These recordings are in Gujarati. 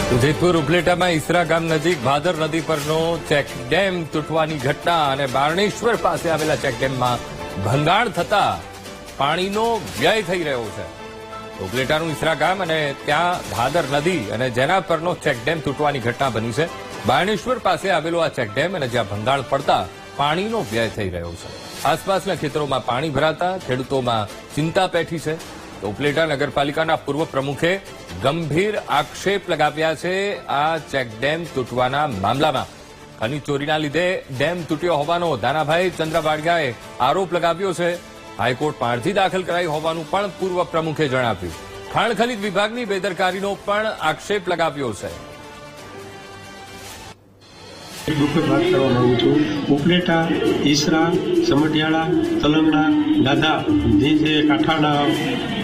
જેતપુર ઉપલેટામાં ઈસરા ગામ નજીક ભાદર નદી પરનો ચેકડેમ તૂટવાની ઘટના અને બારણેશ્વર પાસે આવેલા ચેકડેમમાં ભંગાણ થતા પાણીનો વ્યય થઈ રહ્યો છે. ઉપલેટાનું ઈસરા ગામ અને ત્યાં ભાદર નદી અને જેના પરનો ચેકડેમ તૂટવાની ઘટના બની છે. બારણેશ્વર પાસે આવેલો આ ચેકડેમ અને જ્યાં ભંગાણ પડતા પાણીનો વ્યય થઈ રહ્યો છે. આસપાસના ખેતરોમાં પાણી ભરાતા ખેડૂતોમાં ચિંતા પેઠી છે. તો ઉપલેટા નગરપાલિકાના પૂર્વ પ્રમુખે ગંભીર આક્ષેપ લગાવ્યા છે આ ચેકડેમ તૂટવાના મામલામાં. ખનીજ ચોરીના લીધે ડેમ તૂટ્યો હોવાનો દાનાભાઈ ચંદ્રવાડિયાએ આરોપ લગાવ્યો છે. હાઈકોર્ટમાં અરજી દાખલ કરાઈ હોવાનું પણ પૂર્વ પ્રમુખે જણાવ્યું. ખાણ ખનીજ વિભાગની બેદરકારીનો પણ આક્ષેપ લગાવ્યો છે. દુઃખદ વાત કરવા માંગુ છું. ઉપલેટા, ઈસરા, સમઢિયાળા, તલંગણા, દાદા જે કાંઠાના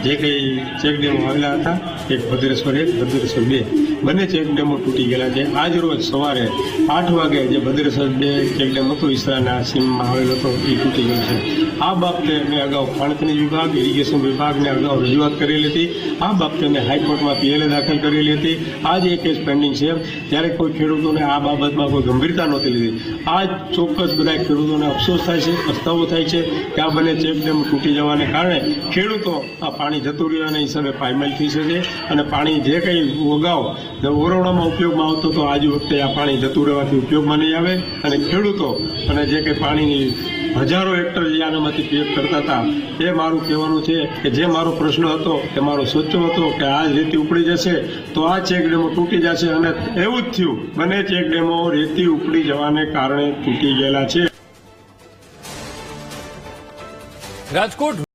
જે કંઈ ચેકડેમો આવેલા હતા, એક ભદ્રેશ્વર 1, ભદ્રેશ્વર 2, બંને ચેકડેમો તૂટી ગયેલા છે. આજ રોજ સવારે 8 વાગે જે ભદ્રેશ્વર 2 ચેકડેમ હતો ઈસરાના સીમમાં આવેલો હતો એ તૂટી ગયો છે. આ બાબતે મેં અગાઉ ખાણ ખનીજ વિભાગ, ઇરિગેશન વિભાગને અગાઉ રજૂઆત કરેલી હતી. આ બાબતે મેં હાઈકોર્ટમાં પીએલએ દાખલ કરેલી હતી. આજ એક કેસ પેન્ડિંગ છે. ત્યારે કોઈ ખેડૂતોને આ બાબતમાં કોઈ ગંભીરતા નહોતી લીધી. આજ ચોક્કસ બધા ખેડૂતોને અફસોસ થાય છે, પસ્તાવો થાય છે કે આ બંને ચેકડેમ તૂટી જવાને કારણે ખેડૂતો આ પાણી જતું રહ્યાના હિસાબે પાયમાલ થઈ શકે અને પાણી જે કંઈ અગાઉ ઓરવડામાં ઉપયોગમાં આવતો તો આજ વખતે આ પાણી જતું રહેવાથી ઉપયોગમાં નહીં આવે અને ખેડૂતો અને જે કંઈ પાણીની હજારો હેક્ટર જે આનામાંથી પીએફ કરતા હતા એ મારું કહેવાનું છે કે જે મારો પ્રશ્ન હતો એ મારો સોચો હતો કે આ રેતી ઉપડી જશે તો આ ચેકડેમો તૂટી જશે અને એવું જ થયું. બંને ચેકડેમો રેતી ઉપડી જવાને કારણે તૂટી ગયેલા છે. રાજકોટ